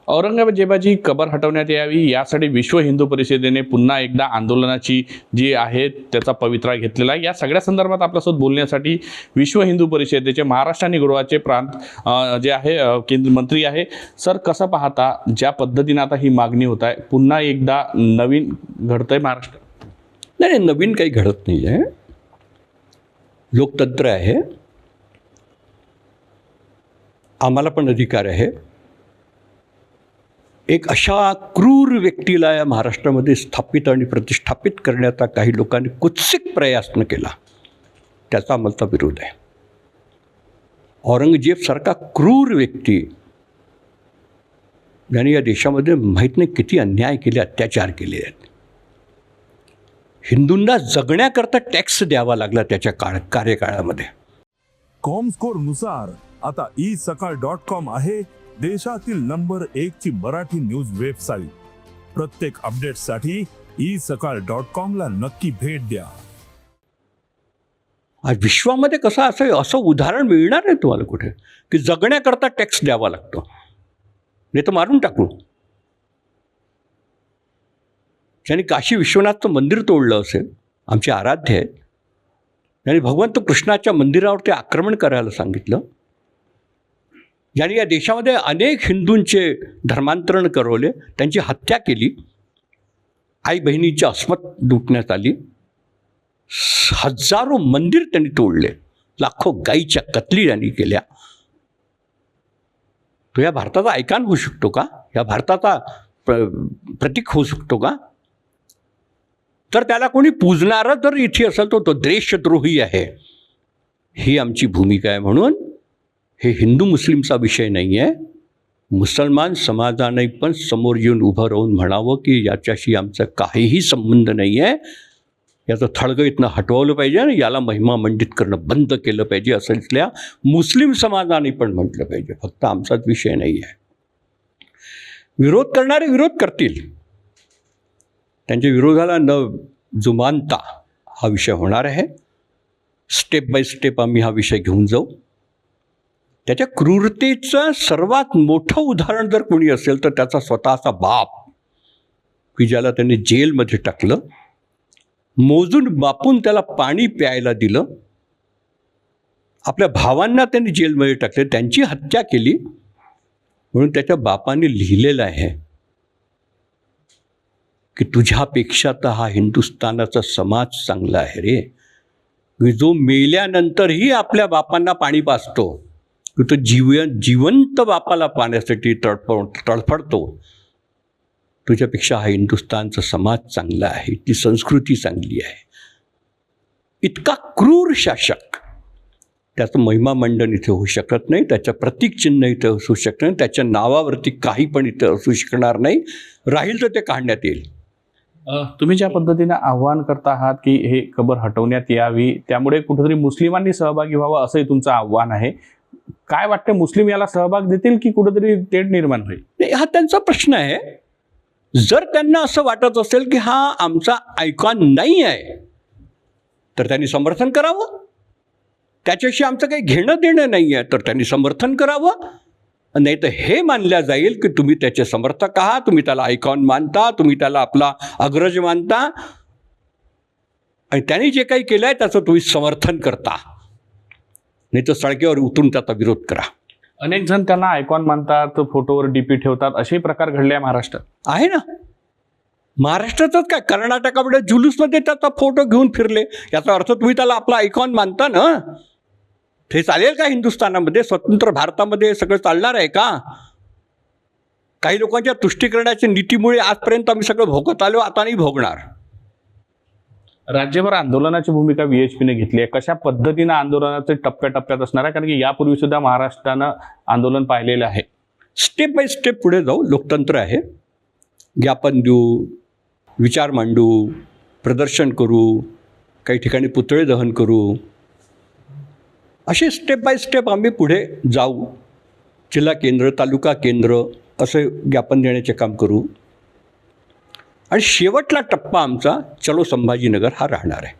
औरंगजेबाची कबर हटवण्यात यावी यासाठी विश्व हिंदू परिषदेने पुन्हा एकदा आंदोलनाची जी आहे त्याचा पवित्रा घेतलेला आहे। या सगळ्या संदर्भात आपल्यासोबत बोलण्यासाठी विश्व हिंदू परिषदेचे महाराष्ट्र आणि गोव्याचे जे आहे केंद्रीय मंत्री आहे। सर, कसं पाहता ज्या पद्धतीने आता ही मागणी होत आहे, पुन्हा एकदा नवीन घडतंय महाराष्ट्र? नाही, नवीन काही घडत नाही आहे। लोकतंत्र आहे, आम्हाला पण अधिकार आहे। एक अशा क्रूर व्यक्तीला या महाराष्ट्रामध्ये स्थापित आणि प्रतिष्ठापित करण्याचा काही लोकांनी कुत्सित प्रयत्न केला, त्याचा आम्हाला विरोध आहे। औरंगजेबसारखा क्रूर व्यक्ती ज्याने या देशामध्ये माहीत नाही किती अन्याय केले, अत्याचार केले आहेत। हिंदूंना जगण्याकरता टॅक्स द्यावा लागला त्याच्या कार्यकाळामध्ये। कॉमस्कोरनुसार आता isakal.com आहे देशातील नंबर 1 ची मराठी न्यूज वेबसाईट। प्रत्येक अपडेटसाठी isakal.com ला नक्की भेट द्या। आज विश्वामध्ये कसं असं उदाहरण मिळणार आहे तुम्हाला कुठे की जगण्याकरता टॅक्स द्यावा लागतो, नाही तर मारून टाकू। ज्यांनी काशी विश्वनाथचं मंदिर तोडलं असेल, आमचे आराध्य आहेत, त्यांनी भगवंत कृष्णाच्या मंदिरावरती आक्रमण करायला सांगितलं, ज्यांनी या देशामध्ये अनेक हिंदूंचे धर्मांतरण करवले, त्यांची हत्या केली, आई बहिणीची अस्मत लुटण्यात आली, हजारो मंदिर त्यांनी तोडले, लाखो गाईच्या कत्तली त्यांनी केल्या। तो या भारताचा ऐकान होऊ शकतो का? या भारताचा प्रतीक होऊ शकतो का? तर त्याला कोणी पूजणारा जर इथे असेल तो देशद्रोही आहे, ही आमची भूमिका आहे। म्हणून हे हिंदू मुस्लिमचा विषय नाही आहे। मुसलमान समाजाने पण समोर येऊन उभं राहून म्हणावं की याच्याशी आमचा काहीही संबंध नाही आहे, याचं थडगं इथनं हटवलं पाहिजे आणि याला महिमा मंडित करणं बंद केलं पाहिजे, असं इथल्या मुस्लिम समाजाने पण म्हटलं पाहिजे। फक्त आमचाच विषय नाही आहे। विरोध करणारे विरोध करतील, त्यांच्या विरोधाला न जुमानता हा विषय होणार आहे। स्टेप बाय स्टेप आम्ही हा विषय घेऊन जाऊ। त्याच्या क्रूरतेचं सर्वात मोठं उदाहरण जर कोणी असेल तर त्याचा स्वतःचा बाप, की ज्याला त्यांनी जेलमध्ये टाकलं, मोजून बापून त्याला पाणी प्यायला दिलं, आपल्या भावांना त्यांनी जेलमध्ये टाकले, त्यांची हत्या केली। म्हणून त्याच्या बापाने लिहिलेलं आहे की तुझ्यापेक्षा तर हा हिंदुस्थानाचा समाज चांगला आहे रे, की जो मेल्यानंतरही आपल्या बापांना पाणी पाजतो, की तो जिवंत बापाला पाण्यासाठी तडफडतो, तुझ्यापेक्षा हा हिंदुस्थानचा समाज चांगला आहे, ती संस्कृती चांगली आहे। इतका क्रूर शासक, त्याचं महिमा मंडन इथे होऊ शकत नाही, त्याचं प्रतीकचिन्ह इथे असू शकत नाही, त्याच्या नावावरती काही पण इथे असू शकणार नाही। राहील तर ते काढण्यात येईल। तुम्ही ज्या पद्धतीने आव्हान करता आहात की हे कबर हटवण्यात यावी, त्यामुळे कुठेतरी मुस्लिमांनी सहभागी व्हावं असंही तुमचं आव्हान आहे। काय वाटतं, मुस्लिम याला सहभाग देतील की कुठेतरी तेढ निर्माण होईल? नाही, हा त्यांचा प्रश्न आहे। जर त्यांना असं वाटत असेल की हा आमचा आयकॉन नाही आहे तर त्यांनी समर्थन करावं, त्याच्याशी आमचं काही घेणं देणं नाही आहे तर त्यांनी समर्थन करावं। नाही तर हे मानल्या जाईल की तुम्ही त्याचे समर्थक आहात, तुम्ही त्याला आयकॉन मानता, तुम्ही त्याला आपला अग्रज मानता आणि त्यांनी जे काही केलं आहे त्याचं तुम्ही समर्थन करता, नाही तर सडकेवर उतरून त्याचा विरोध करा। अनेक जण त्यांना आयकॉन मानतात, फोटोवर डीपी ठेवतात, असे प्रकार घडले आहे महाराष्ट्रात? आहे ना, महाराष्ट्रातच काय, कर्नाटकामध्ये जुलूसमध्ये त्याचा फोटो घेऊन फिरले, याचा अर्थ तुम्ही त्याला आपला आयकॉन मानता ना? हे चालेल का हिंदुस्थानामध्ये? स्वतंत्र भारतामध्ये सगळं चालणार आहे का? काही लोकांच्या तुष्टीकरणाच्या नीतीमुळे आजपर्यंत आम्ही सगळं भोगत आलो, आता नाही भोगणार। राज्यभर आंदोलनाची भूमिका VHPने घेतली आहे। कशा पद्धतीनं आंदोलनाचे टप्प्याटप्प्यात असणार आहे? कारण की यापूर्वी सुद्धा महाराष्ट्रानं आंदोलन पाहिलेलं आहे। स्टेप बाय स्टेप पुढे जाऊ। लोकतंत्र आहे, ज्ञापन देऊ, विचार मांडू, प्रदर्शन करू, काही ठिकाणी पुतळे दहन करू, असे स्टेप बाय स्टेप आम्ही पुढे जाऊ। जिल्हा केंद्र, तालुका केंद्र असे ज्ञापन देण्याचे काम करू आणि शेवटला टप्पा आमचा चलो संभाजीनगर हा राहणार आहे।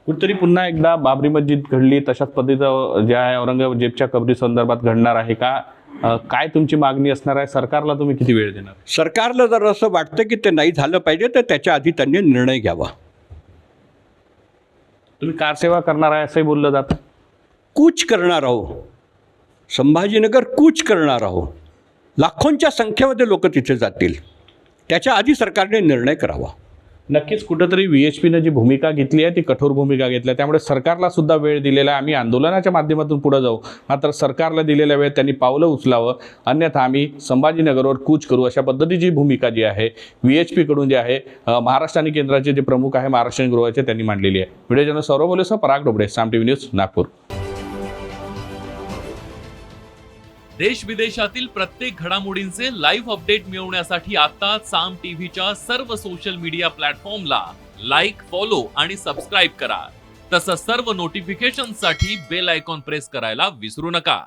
कुठेतरी पुन्हा एकदा बाबरी मस्जिद घडली तशाच पद्धतीचं जे आहे औरंगजेबच्या कबरी संदर्भात घडणार आहे का? काय तुमची मागणी असणार आहे? सरकारला तुम्ही किती वेळ देणार? सरकारला जर असं वाटतं की ते नाही झालं पाहिजे तर त्याच्या आधी त्यांनी निर्णय घ्यावा. तुम्ही कारसेवा करणार आहे असंही बोललं जातं. कूच करणार आहो, संभाजीनगर कूच करणार आहो, लाखोंच्या संख्येमध्ये लोक तिथे जातील. त्याच्या आधी सरकारने निर्णय करावा. नक्कीच कुठंतरी VHPनं जी भूमिका घेतली आहे ती कठोर भूमिका घेतली आहे. त्यामुळे सरकारला सुद्धा वेळ दिलेला आहे. आम्ही आंदोलनाच्या माध्यमातून पुढे जाऊ, मात्र सरकारला दिलेल्या वेळ त्यांनी पावलं उचलावं, अन्यथा आम्ही संभाजीनगरवर कूच करू, अशा पद्धतीची भूमिका जी आहे VHP कडून जी आहे महाराष्ट्र आणि केंद्राचे जे प्रमुख आहे महाराष्ट्र गृहाचे त्यांनी मांडलेली आहे. व्हिडिओ जर्नलिस्ट सौरभ बोलेसह पराग डोबडे, साम TV न्यूज, नागपूर. देश विदेशातील प्रत्येक घडामोडींचे लाईव्ह अपडेट मिळवण्यासाठी आता साम टीव्हीच्या सर्व सोशल मीडिया प्लॅटफॉर्मला लाईक, फॉलो आणि सबस्क्राईब करा. तसंच सर्व नोटिफिकेशनसाठी बेल आयकॉन प्रेस करायला विसरू नका.